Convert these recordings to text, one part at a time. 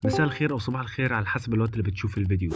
مساء الخير أو صباح الخير على حسب الوقت اللي بتشوف الفيديو.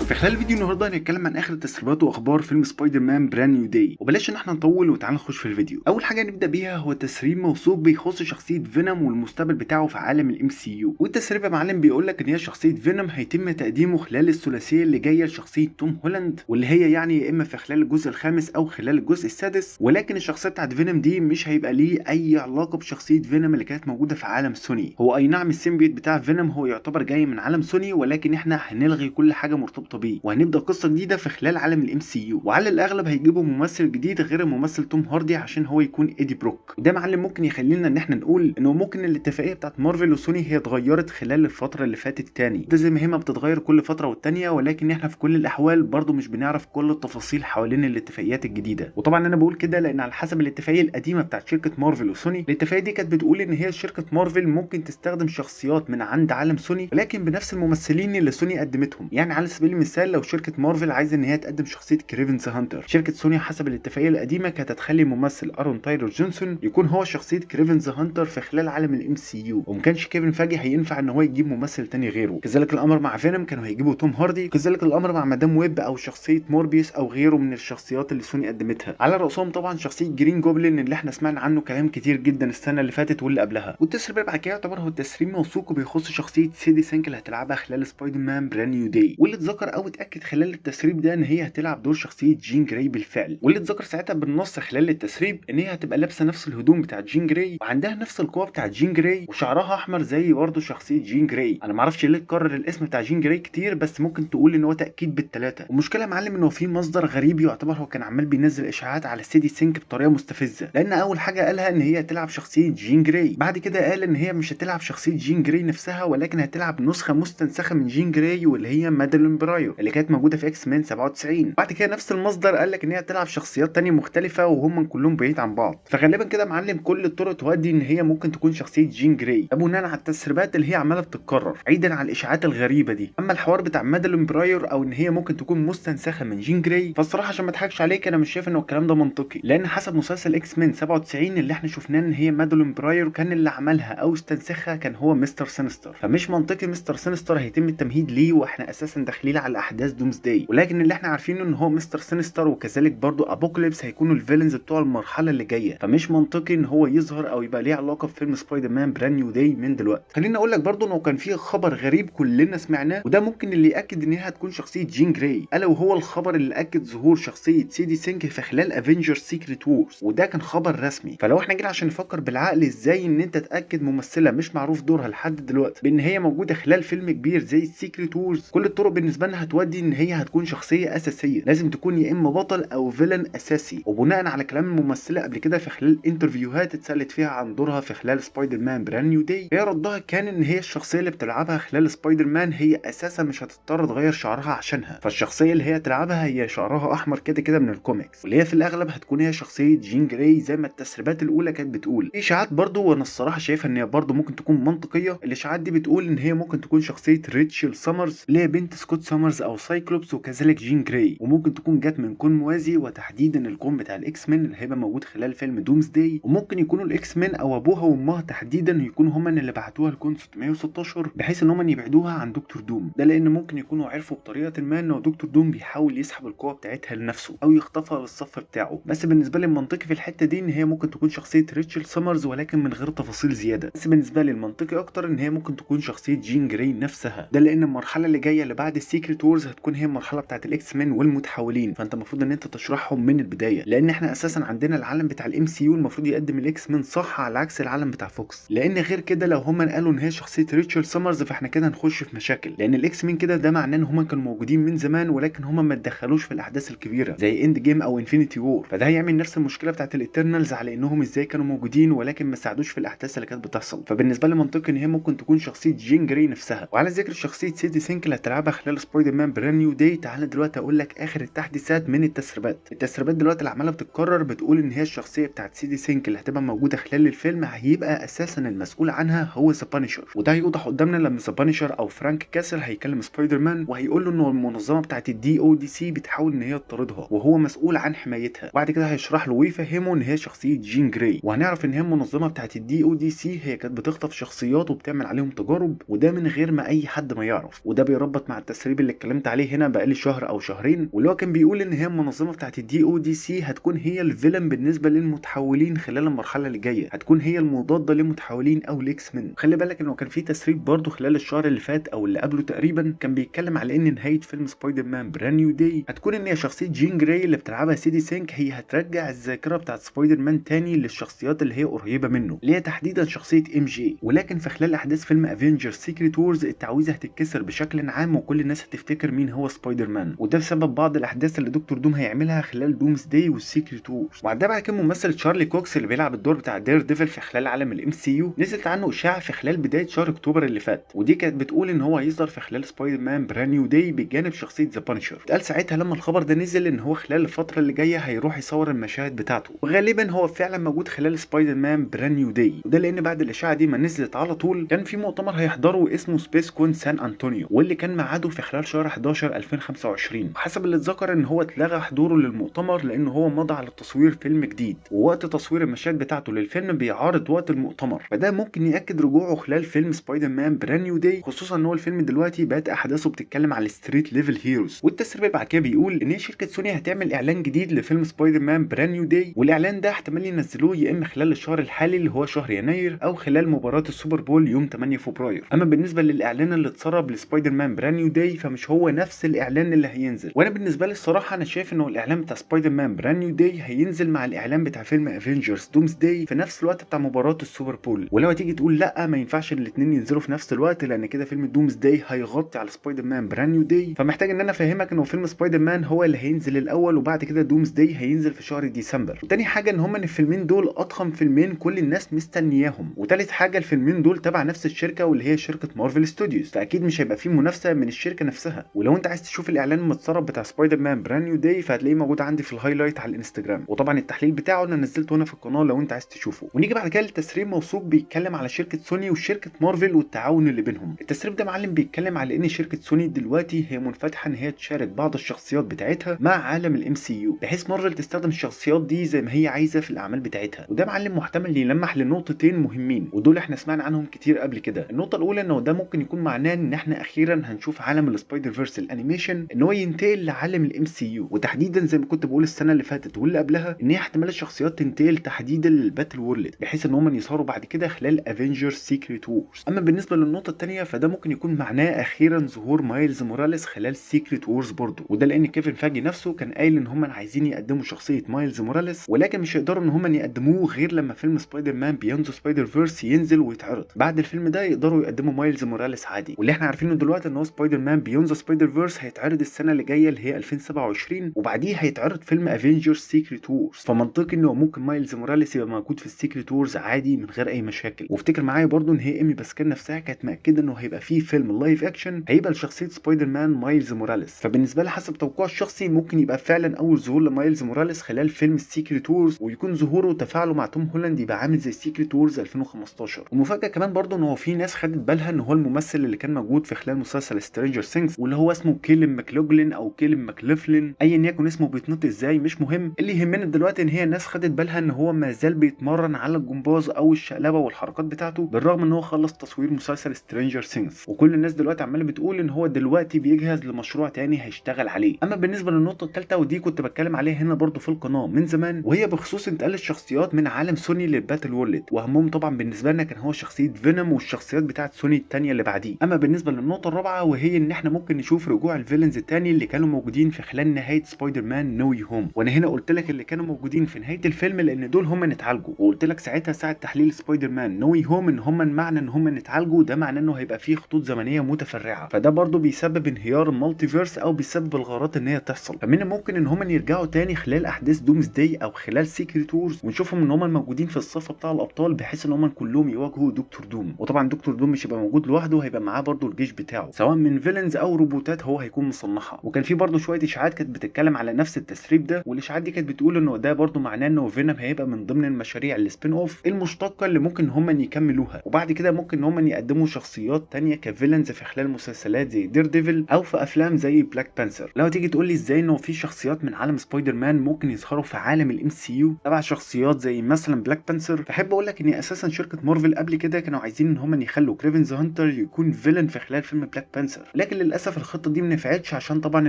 في خلال الفيديو النهارده هنتكلم عن اخر التسريبات واخبار فيلم سبايدر مان براند نيو داي، وبلاش ان احنا نطول وتعالى نخش في الفيديو. اول حاجه نبدا بيها هو تسريب موثوق بيخص شخصيه فينوم والمستقبل بتاعه في عالم الام سي يو، والتسريب يا معلم بيقول لك ان هي شخصيه فينوم هيتم تقديمه خلال الثلاثيه اللي جايه لشخصيه توم هولاند، واللي هي يعني يا اما في خلال الجزء الخامس او خلال الجزء السادس. ولكن الشخصيه بتاعت فينوم دي مش هيبقى ليه اي علاقه بشخصيه فينوم اللي كانت موجوده في عالم سوني. هو اي نعم السيمبيوت بتاع فينوم هو يعتبر جاي من عالم سوني، ولكن احنا هنلغي كل حاجه مرتبطه بيه وهنبدا قصه جديده في خلال عالم الام سي يو، وعلى الاغلب هيجيبوا ممثل جديد غير الممثل توم هاردي عشان هو يكون ايدي بروك. وده معلم ممكن يخلينا ان احنا نقول انه ممكن الاتفاقيه بتاعت مارفل وسوني هي اتغيرت خلال الفتره اللي فاتت تاني، ده زي ما هي ما بتتغير كل فتره والتانيه، ولكن احنا في كل الاحوال برضو مش بنعرف كل التفاصيل حوالين الاتفاقيات الجديده. وطبعا انا بقول كده لان على حسب الاتفاقيه القديمه بتاعت شركه مارفل وسوني، الاتفاقيه دي كانت بتقول ان هي شركه مارفل ممكن تستخدم شخصيات من عند عالم سوني ولكن بنفس الممثلين اللي سوني قدمتهم. يعني على سبيل المثال لو شركه مارفل عايزه ان هي تقدم شخصيه كريفن ذا هانتر، شركه سوني حسب الاتفاقيه القديمه كانت هتخلي الممثل ارون تايلر جونسون يكون هو شخصيه كريفن ذا هانتر في خلال عالم الام سي يو، وما كانش كيفن فاجي هينفع ان هو يجيب ممثل تاني غيره. كذلك الامر مع فينوم كانوا هيجيبوا توم هاردي، كذلك الامر مع مدام ويب او شخصيه موربيوس او غيره من الشخصيات اللي سوني قدمتها، على راسهم طبعا شخصيه جرين جوبلين اللي احنا سمعنا عنه كلام كتير جدا السنه اللي فاتت واللي قبلها. والتسريب اللي بعد كده يعتبر هو التسريب موثوق وبيخص شخصيه سيدي سينك اللي هتلعبها خلال سبايدر مان براند نيو داي، واللي اتذكر او اتاكد خلال التسريب ده ان هي هتلعب دور شخصيه جين جراي بالفعل، واللي اتذكر ساعتها بالنص خلال التسريب ان هي هتبقى لابسه نفس الهدوم بتاعت جين جراي وعندها نفس القوه بتاعت جين جراي وشعرها احمر زي برضه شخصيه جين جراي. انا معرفش ليه اتكرر الاسم بتاع جين جراي كتير، بس ممكن تقول ان هو تاكيد بالثلاثه. والمشكله يا معلم انه في مصدر غريب يعتبر هو كان عمال بينزل اشاعات على سيدي سينك بطريقه مستفزه، لان اول حاجه قالها ان هي هتلعب شخصيه جين جراي، بعد كده قال ان هي مش هتلعب شخصيه جين جراي نفسها ولكن هتلعب نسخه مستنسخه من جين جراي واللي هي مادلين برايو اللي كانت موجوده في اكس مان 97. بعد كده نفس المصدر قال لك ان هي هتلعب شخصيات تانية مختلفه وهم كلهم بعيد عن بعض، فغالبا كده معلم كل الطرق تودي ان هي ممكن تكون شخصيه جين جراي، ده بناء على التسريبات اللي هي عماله بتتكرر بعيدا عن الاشاعات الغريبه دي. اما الحوار بتاع مادلين براير او ان هي ممكن تكون مستنسخه من جين جراي، فالصراحه عشان ما اضحكش عليك انا مش شايف ان الكلام ده منطقي، لان حسب مسلسل اكس مان 97 اللي احنا شفناه ان هي مادلين براير كان اللي عملها او استنسخها كان هو مستر سينستر، فمش منطقي مستر سينستر هيتم التمهيد ليه واحنا اساسا داخلين على احداث دومز داي. ولكن اللي احنا عارفينه ان هو مستر سينستر وكذلك برضو ابوكاليبس هيكونوا الفيلنز بتوع المرحله اللي جايه، فمش منطقي ان هو يظهر او يبقى ليه علاقه بفيلم سبايدر مان براند نيو داي من دلوقتي. خليني اقول لك برضو انه كان في خبر غريب كلنا سمعناه، وده ممكن اللي ياكد ان هي هتكون شخصيه جين جراي، الا وهو الخبر اللي اكد ظهور شخصيه سيدي سينك في خلال افنجر سيكريت وورز، وده كان خبر رسمي. فلو احنا جينا عشان نفكر بالعقل ازاي ان انت تاكد ممثله مش معروف دورها لحد دلوقتي بان هي موجوده خلال فيلم كبير زي سيكريت وورز، كل الطرق بالنسبه لنا هتودي ان هي هتكون شخصيه اساسيه، لازم تكون يا اما بطل او فيلن اساسي. وبناء على كلام الممثله قبل كده في خلال انترفيوهات اتسالت فيها عن دورها في خلال سبايدر مان براند نيو داي، هي ردها كان ان هي الشخصيه اللي بتلعبها خلال سبايدر مان هي اساسا مش هتضطر تغير شعرها عشانها، فالشخصيه اللي هي تلعبها هي شعرها احمر كده كده من الكوميكس، واللي هي في الاغلب هتكون هي شخصيه جين جراي زي ما التسريبات الاولى كانت بتقول. في اشاعات برضو وانا الصراحه شايفها ان هي برضو ممكن تكون منطقيه، الاشاعات دي بتقول ان هي ممكن تكون شخصيه ريتشل سامرز اللي هي بنت سكوت سامرز او سايكلوبس وكذلك جين جراي، وممكن تكون جت من كون موازي وتحديدا الكون بتاع الاكس مان اللي هيبقى موجود خلال فيلم دومز داي، وممكن يكونوا الاكس مان او ابوها وامها تحديدا يكونوا هما اللي بعتوها لكون 616 بحيث ان هما يبعدوها عن دكتور دوم، ده لان ممكن يكونوا عرفوا بطريقه ما ان دكتور دوم بيحاول يسحب القوه بتاعتها لنفسه او يخطفها للصف بتاعه. بس بالنسبه لي المنطقي في الحته دي ان هي ممكن تكون شخصيه ريتشل سامرز ولكن من غير تفاصيل زياده. بس بالنسبه لي المنطقي اكتر ان هي ممكن تكون شخصيه جين جراي نفسها، ده لان المرحله اللي جايه اللي بعد السيكريت وورز هتكون هي المرحله بتاعت الاكس مان والمتحولين، فانت المفروض ان انت تشرحهم من البدايه، لان احنا اساسا عندنا العالم بتاع الام سي يو المفروض يقدم الاكس مان صح على عكس العالم بتاع فوكس، لان غير كده لو هم قالوا ان هي شخصيه ريتشل سامرز فاحنا كده هنخش في مشاكل، لان الاكس مان كده ده معناه ان هم كانوا موجودين من زمان ولكن هم ما اتدخلوش في الاحداث الكبيره زي اند جيم او انفينيتي وور، فده هيعمل نفس المشكله بتاعت الايترنالز على انهم ازاي كانوا موجودين ولكن ما ساعدوش في الاحداث اللي كانت بتحصل. فبالنسبه لي منطقي ان هي ممكن تكون شخصيه جين جراي نفسها. وعلى ذكر شخصيه سيدي سينك اللي هتلعبها خلال سبايدر سبايدر مان براند نيو داي، تعالى دلوقتي اقول لك اخر التحديثات من التسريبات دلوقتي اللي عماله بتتكرر، بتقول ان هي الشخصيه بتاعت سيدي سينك اللي هتبقى موجوده خلال الفيلم هيبقى اساسا المسؤول عنها هو ذا بانشر. وده هيوضح قدامنا لما ذا بانشر او فرانك كاسل هيكلم سبايدر مان وهيقول له ان المنظمه بتاعت الدي او دي سي بتحاول ان هي تطاردها وهو مسؤول عن حمايتها. بعد كده هيشرح له ويفهمه ان هي شخصيه جين جراي، وهنعرف ان هي المنظمه بتاعت الدي او دي سي هي كانت بتخطف شخصيات وبتعمل عليهم تجارب، وده من غير ما اي حد ما يعرف. وده بيربط مع التسريب اللي اتكلمت عليه هنا بقالي شهر او شهرين، واللي هو كان بيقول ان هي المنظمه بتاعت الدي او دي سي هتكون هي الفيلن بالنسبه للمتحولين خلال المرحله اللي جايه، هتكون هي المضاده للمتحولين او الاكس مان. خلي بالك انه كان في تسريب برضه خلال الشهر اللي فات او اللي قبله تقريبا، كان بيتكلم على ان نهايه فيلم سبايدر مان براند نيو داي هتكون ان هي شخصيه جين جراي اللي بتلعبها سيدي سينك هي هترجع الذاكره بتاعت سبايدر مان تاني للشخصيات اللي هي قريبه منه، اللي هي تحديدا شخصيه ام جي. ولكن في خلال احداث فيلم افنجرز سيكريت وورز التعويذه هتتكسر بشكل عام وكل الناس هتفتكر مين هو سبايدر مان، وده بسبب بعض الاحداث اللي دكتور دوم هيعملها خلال دومز داي والسيكريت وورز. وبعدها بقى كان ممثل تشارلي كوكس اللي بيلعب الدور بتاع دير ديفل في خلال عالم الام سي يو نزلت عنه اشاعه في خلال بدايه شهر اكتوبر اللي فات، ودي كانت بتقول ان هو هيظهر في خلال سبايدر مان براند نيو داي بجانب شخصيه ذا بانشر. اتقال ساعتها لما الخبر ده نزل ان هو خلال الفتره اللي جايه هيروح يصور المشاهد بتاعته، وغالبا هو فعلا موجود خلال سبايدر مان براند نيو داي. وده لان بعد الاشاعه دي ما نزلت على طول كان في مؤتمر هيحضره اسمه سبيس كون سان انطونيو، واللي كان ميعاده في خلال شهر 11 2025. وحسب اللي اتذكر ان هو اتلغى حضوره للمؤتمر لان هو مضى على تصوير فيلم جديد، ووقت تصوير المشاهد بتاعته للفيلم بيعارض وقت المؤتمر، فده ممكن ياكد رجوعه خلال فيلم سبايدر مان براند نيو داي، خصوصا ان هو الفيلم دلوقتي بقت احداثه بتتكلم على الستريت ليفل هيروز. والتسريب بعد كده بيقول ان شركه سوني هتعمل اعلان جديد لفيلم سبايدر مان براند نيو داي، والاعلان ده احتمال ينزلوه يا اما خلال الشهر الحالي اللي هو شهر يناير او خلال مباراه السوبر بول يوم 8 فبراير. اما بالنسبه للاعلان اللي اتسرب لسبايدر مان براند نيو داي فمش هو نفس الاعلان اللي هينزل، وانا بالنسبه لي الصراحه انا شايف انه الاعلان بتاع سبايدر مان براند نيو داي هينزل مع الاعلان بتاع فيلم افنجرز دومز داي في نفس الوقت بتاع مباراه السوبر بول. ولو هتيجي تقول لا ما ينفعش الاثنين ينزلوا في نفس الوقت لان كده فيلم دومز داي هيغطي على سبايدر مان براند نيو داي، فمحتاج ان انا افهمك انه فيلم سبايدر مان هو اللي هينزل الاول وبعد كده دومز داي هينزل في شهر ديسمبر. وتاني حاجه ان هما الفيلمين دول اضخم فيلمين كل الناس مستنياهم، وتالت حاجه الفيلمين دول تبع نفس الشركه واللي هي شركه مارفل ستوديوز، فاكيد مش هيبقى فيه منافسه من الشركه نفسها. ولو انت عايز تشوف الاعلان المتسرب بتاع سبايدر مان براند نيو داي فهتلاقيه موجود عندي في الهايلايت على الانستجرام، وطبعا التحليل بتاعه انا نزلته هنا في القناه لو انت عايز تشوفه. ونيجي بعد كده لتسريب موثوق بيتكلم على شركه سوني وشركه مارفل والتعاون اللي بينهم. التسريب ده معلم بيتكلم على ان شركه سوني دلوقتي هي منفتحه ان هي تشارك بعض الشخصيات بتاعتها مع عالم الام سي يو، بحيث مارفل تستخدم الشخصيات دي زي ما هي عايزه في الاعمال بتاعتها. وده معلم محتمل يلمح لنقطتين مهمين ودول احنا سمعنا عنهم كتير قبل كده. النقطه الاولى انه ده ممكن يكون معناه ان احنا اخيرا هنشوف عالم السبايدر فيرس الانيميشن ان هو ينتقل لعالم الام سي يو، وتحديدا زي ما كنت بقول السنه اللي فاتت واللي قبلها ان هي احتمال الشخصيات تنتقل تحديدا للباتل وورلد بحيث ان هم يظهروا بعد كده خلال افنجرز سيكريت وورز. اما بالنسبه للنقطه الثانيه فده ممكن يكون معناه اخيرا ظهور مايلز موراليس خلال سيكريت وورز برضه، وده لان كيفن فاجي نفسه كان قايل ان هم عايزين يقدموا شخصيه مايلز موراليس ولكن مش هيقدروا ان هم يقدموه غير لما فيلم سبايدر مان بيونز سبايدر فيرس ينزل ويتعرض. بعد الفيلم ده يقدروا يقدموا مايلز موراليس عادي، واللي احنا عارفينه دلوقتي ان هو سبايدر مان بيونز سبايدر فيرس هيتعرض السنه اللي جايه اللي هي 2027 وبعديه هيتعرض فيلم افنجرز سيكريت وورز، فمنطقي انه ممكن مايلز موراليس يبقى موجود في السيكريت وورز عادي من غير اي مشاكل. وافتكر معايا برضو ان هي ايمي باسكال نفسها كانت مأكده انه هيبقى فيه فيلم لايف اكشن هيبقى لشخصيه سبايدر مان مايلز موراليس، فبالنسبه لي حسب توقعي الشخصي ممكن يبقى فعلا اول ظهور لمايلز موراليس خلال فيلم السيكريت وورز، ويكون ظهوره وتفاعله مع توم هولاند يبقى عامل زي سيكريت وورز 2015. ومفاجاه كمان برضو ان هو في ناس خدت بالها ان هو الممثل اللي كان موجود في خلال مسلسل سترينجر ثينجز واللي هو اسمه كيلن ماكلوجلين او كيلن ماكليفلين ايا يكن اسمه بيتنطق ازاي مش مهم، اللي يهمنا دلوقتي ان هي الناس خدت بالها ان هو ما زال بيتمرن على الجمباز او الشقلبه والحركات بتاعته بالرغم ان هو خلص تصوير مسلسل سترينجر ثينجز، وكل الناس دلوقتي عماله بتقول ان هو دلوقتي بيجهز لمشروع تاني هيشتغل عليه. اما بالنسبه للنقطه الثالثه ودي كنت بتكلم عليها هنا برضو في القناه من زمان وهي بخصوص انتقال الشخصيات من عالم سوني للباتل وورلد، واهمهم طبعا بالنسبه لنا كان هو شخصيه فينوم والشخصيات بتاعت سوني الثانيه اللي بعديه. اما بالنسبه للنقطه الرابعه وهي ان احنا ممكن نشوف رجوع الفيلنز الثاني اللي كانوا موجودين في خلال نهايه سبايدر مان نو واي هوم، وانا هنا قلت لك اللي كانوا موجودين في نهايه الفيلم لان دول هم نتعالجوا، وقلت لك ساعتها ساعه تحليل سبايدر مان نو واي هوم ان هم معنى ان هم نتعالجوا ده معناه انه هيبقى فيه خطوط زمنيه متفرعه، فده برضو بيسبب انهيار المالتيفيرس او بيسبب الغارات ان هي تحصل، فمن الممكن ان هم يرجعوا تاني خلال احداث دومز داي او خلال سيكريت وورز ونشوفهم ان هم موجودين في الصف بتاع الابطال بحيث ان هم كلهم يواجهوا دكتور دوم. وطبعا دكتور دوم مش هيبقى موجود لوحده، هيبقى معاه برضو الجيش بتاعه سواء من فيلنز او او روبوتات هو هيكون مصنعها. وكان في برضه شويه اشاعات كانت بتتكلم على نفس التسريب ده، والاشاعات دي كانت بتقول انه ده برضه معناه انه فينوم هيبقى من ضمن المشاريع السبين اوف المشتقه اللي ممكن هم يكملوها، وبعد كده ممكن هم يقدموا شخصيات تانية كفيلنز في خلال مسلسلات زي دير ديفل او في افلام زي بلاك بانثر. لو تيجي تقول لي ازاي انه في شخصيات من عالم سبايدر مان ممكن يظهروا في عالم الام سي يو تبع شخصيات زي مثلا بلاك بانثر، فاحب اقول لك ان اساسا شركه مارفل قبل كده كانوا عايزين ان هم يخلوا كريفن ذا هانتر يكون فيلن في خلال فيلم بلاك بانثر، لكن للاسف الخطه دي ما نفعتش عشان طبعا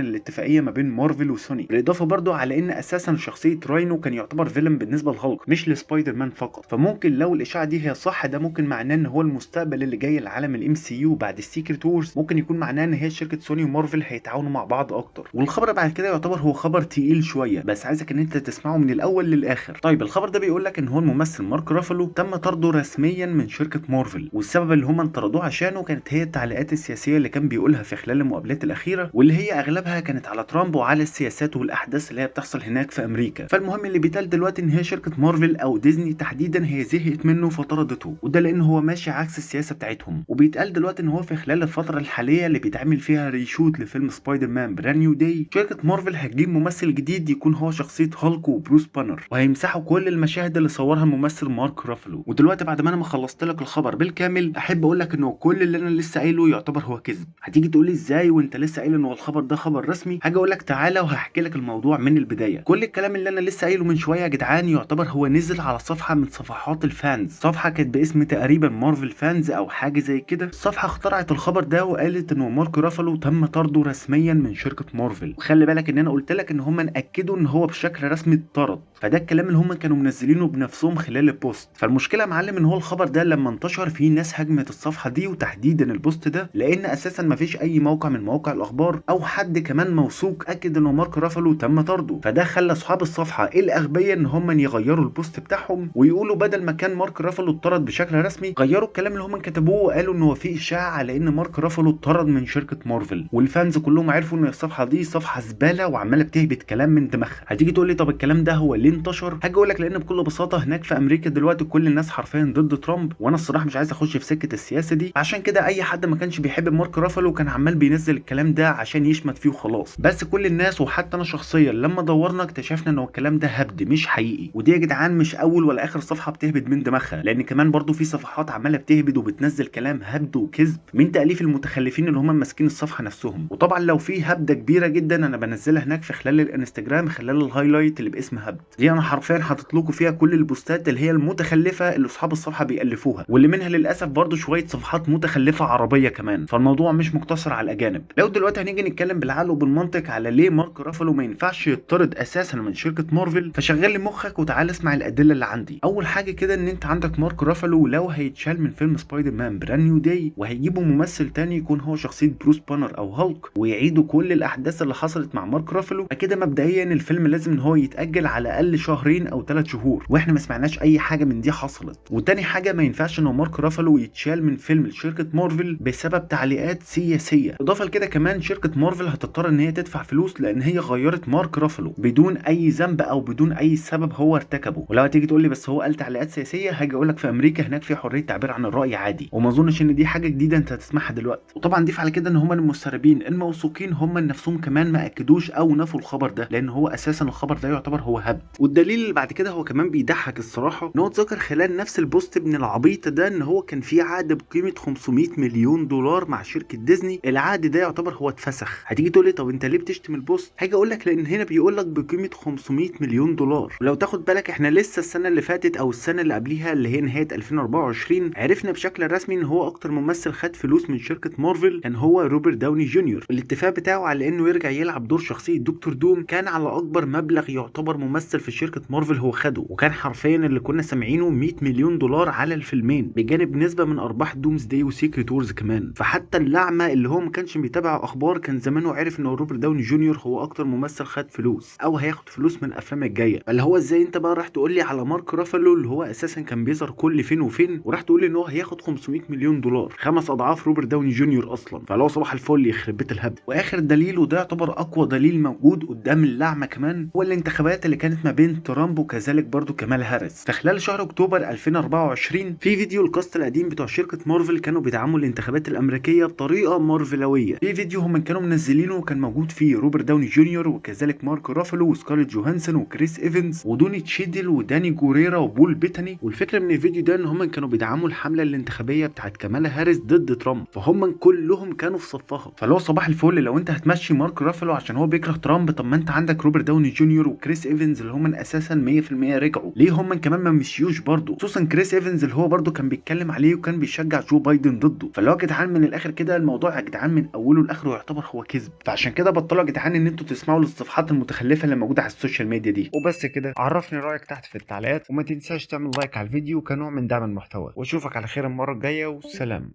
الاتفاقيه ما بين مارفل وسوني، بالاضافه برضو على ان اساسا شخصيه راينو كان يعتبر فيلن بالنسبه لهالك مش لسبايدر مان فقط. فممكن لو الاشاعه دي هي صح ده ممكن معناه ان هو المستقبل اللي جاي لعالم الام سي يو بعد السيكريت وورز ممكن يكون معناه ان هي شركه سوني ومارفل هيتعاونوا مع بعض اكتر. والخبر بعد كده يعتبر هو خبر تقيل شويه، بس عايزك ان انت تسمعه من الاول للاخر. طيب الخبر ده بيقول لك ان هو الممثل مارك رافالو تم طرده رسميا من شركه مارفل، والسبب اللي هم انطردوه عشانه كانت هي التعليقات السياسيه اللي كان بيقولها في خلال المقابلات الاخيره، واللي هي اغلبها كانت على ترامب وعلى السياسات والاحداث اللي هي بتحصل هناك في امريكا. فالمهم اللي بيتقال دلوقتي ان هي شركه مارفل او ديزني تحديدا هي زهقت منه فطردته، وده لان هو ماشي عكس السياسه بتاعتهم. وبيتقال دلوقتي ان هو في خلال الفتره الحاليه اللي بيتعمل فيها ريشوت لفيلم سبايدر مان براند نيو داي، شركه مارفل هتجيب ممثل جديد يكون هو شخصيه هالك وبروس بانر، وهيمسحوا كل المشاهد اللي صورها الممثل مارك رافالو. ودلوقتي بعد ما انا ما خلصت لك الخبر بالكامل احب اقول لك انه كل اللي انا لسه قايله يعتبر هو كذب. هتيجي تقول لي ازاي وانت لسه قايل انه الخبر ده خبر رسمي؟ هاجي اقول لك تعالى وهحكي لك الموضوع من البدايه. كل الكلام اللي انا لسه قايله من شويه يا جدعان يعتبر هو نزل على صفحه من صفحات الفانز، صفحه كانت باسم تقريبا مارفل فانز او حاجه زي كده. الصفحه اخترعت الخبر ده وقالت انه مارك رافالو تم طرده رسميا من شركه مارفل. وخلي بالك ان انا قلت لك ان هم اكدوا ان هو بشكل رسمي اتطرد، فده الكلام اللي هم كانوا منزلينه بنفسهم خلال البوست. فالمشكله يا معلم ان هو الخبر ده لما انتشر في ناس هجمت الصفحه دي وتحديدا البوست ده، لان اساسا ما فيش اي موقع من مواقع الاخبار او حد كمان موثوق اكد انه مارك رافالو تم طرده. فده خلى اصحاب الصفحه الاغبياء ان هم يغيروا البوست بتاعهم ويقولوا بدل ما كان مارك رافالو اتطرد بشكل رسمي، غيروا الكلام اللي هم كتبوه وقالوا ان هو في اشاعه على ان مارك رافالو اتطرد من شركه مارفل. والفانز كلهم عرفوا ان الصفحه دي صفحه زباله وعماله بتهبط كلام من دماغها. هتيجي تقول لي طب الكلام ده هو ليه انتشر؟ هاجي اقول لك لان بكل بساطه هناك في امريكا دلوقتي كل الناس حرفيا ضد ترامب، وانا الصراحه مش عايز اخش في سكه السياسه دي، عشان كده اي حد ما كانش بيحب مارك رافالو كان عمال بينزل الكلام ده عشان يشمت فيه وخلاص. بس كل الناس وحتى انا شخصيا لما دورنا اكتشفنا ان الكلام ده هبد مش حقيقي. ودي يا جدعان مش اول ولا اخر صفحه بتهبد من دماغها، لان كمان برضو في صفحات عماله بتهبد وبتنزل كلام هبد وكذب من تاليف المتخلفين اللي هم ماسكين الصفحه نفسهم. وطبعا لو في هبده كبيره جدا انا بنزلها هناك في خلال الانستجرام خلال الهايلايت اللي باسم هبد دي، انا حرفيا حاطط لكم فيها كل البوستات اللي هي المتخلفه اللي اصحاب الصفحه بيالفوها، واللي منها للاسف برضو شويه صفحات متخلفه عربيه كمان. فالموضوع مش مقتصر على الاجانب. لو دلوقتي هنيجي نتكلم بالعقل وبالمنطق على ليه مارك رافالو ما ينفعش يطرد اساسا من شركه مارفل، فشغل لي مخك وتعال اسمع الادله اللي عندي. اول حاجه كده ان انت عندك مارك رافالو لو هيتشال من فيلم سبايدر مان براند نيو داي وهيجيبوا ممثل تاني يكون هو شخصيه بروس بانر او هالك ويعيدوا كل الاحداث اللي حصلت مع مارك رافالو، فكده مبدئيا الفيلم لازم ان هو يتاجل على الاقل شهرين او 3 شهور، واحنا ما سمعناش اي حاجه من دي حصلت. وتاني حاجه ما ينفعش ان مارك رافالو يتشال من فيلم شركه مارفل بسبب تعليقات سياسيه. اضافه لكده كمان شركه مارفل هتضطر ان هي تدفع فلوس لان هي غيرت مارك رافالو بدون اي ذنب او بدون اي سبب هو ارتكبه. ولو هتيجي تقول لي بس هو قال تعليقات سياسيه، هاجي اقول لك في امريكا هناك في حريه تعبير عن الراي عادي، وما اظنش ان دي حاجه جديده انت هتسمعها دلوقتي. وطبعا ضيف على كده ان هم المسربين الموثوقين هم نفسهم كمان ما اكدوش او نفوا الخبر ده، لان هو اساسا الخبر ده يعتبر هو هبد. والدليل اللي بعد كده هو كمان بيضحك الصراحه ان هو اتذكر خلال نفس البوست ابن العبيط ده ان هو كان في عقد بقيمه 500 مليون دولار مع شركه ديزني، العقد ده يعتبر هو اتفسخ. هتيجي تقول لي طب انت ليه بتشتم البوست؟ هاجي اقول لك لان هنا بيقول لك بقيمه 500 مليون دولار، ولو تاخد بالك احنا لسه السنه اللي فاتت او السنه اللي قبليها اللي هي نهايه 2024 عرفنا بشكل رسمي ان هو اكتر ممثل خد فلوس من شركه مارفل كان هو روبرت داوني جونيور. الاتفاق بتاعه على انه يرجع يلعب دور شخصيه دكتور دوم كان على اكبر مبلغ يعتبر ممثل في شركه مارفل هو خده، وكان حرفيا اللي كنا سامعينه 100 مليون دولار على الفيلمين بجانب نسبه من ارباح دومز داي وسيكريت وورز كمان. فحتى اللعمه اللي هو ما كانش بيتابع اخبار كان زمانه عارف ان روبرت داوني جونيور هو اكتر ممثل خد فلوس او هياخد فلوس من الافلام الجايه. اللي هو ازاي انت بقى راح تقول لي على مارك رافالو اللي هو اساسا كان بيظهر كل فين وفين وراح تقول لي ان هو هياخد 500 مليون دولار، 5 اضعاف روبرت داوني جونيور اصلا؟ فلو صباح الفل يخرب بيت الهبد. واخر دليل وده يعتبر اقوى دليل موجود قدام اللعمه كمان هو الانتخابات اللي كانت ما بين ترامب وكذلك برضو كمال هاريس. في خلال شهر اكتوبر 2024 في فيديو الكاست القديم بتوع شركه مارفل كانوا بيدعموا الانتخابات الامريكيه بطريقه مارفلويه. في فيديو هم كانوا منزلينه وكان موجود فيه روبرت داوني جونيور وكذلك مارك رافالو وسكارليت جوهانسون وكريس ايفنز ودوني تشيدل وداني جوريرا وبول بيتاني. والفكره من الفيديو ده ان هم كانوا بيدعموا الحمله الانتخابيه بتاعت كمال هاريس ضد ترامب، فهم كلهم كانوا في صفها. فلو صباح الفل لو انت هتمشي مارك رافالو عشان هو بيكره ترامب، طب ما انت عندك روبرت داوني جونيور وكريس ايفنز اللي هم اساسا 100% رجعوا، ليه هم كمان ما مشيوش برضه؟ خصوصا كريس ايفنز اللي هو برضه كان بيتكلم عليه وكان بيشجع جو بايدن ضده. فلو يا جدعان من الاخر كده الموضوع يا جدعان من اوله لاخره يعتبر هو كذب. فعشان كده بطلوا يا جدعان ان انتوا تسمعوا للصفحات المتخلفه اللي موجوده على السوشيال ميديا دي. وبس كده، عرفني رايك تحت في التعليقات وما تنساش تعمل لايك على الفيديو كنوع من دعم المحتوى، واشوفك على خير المره الجايه، والسلام.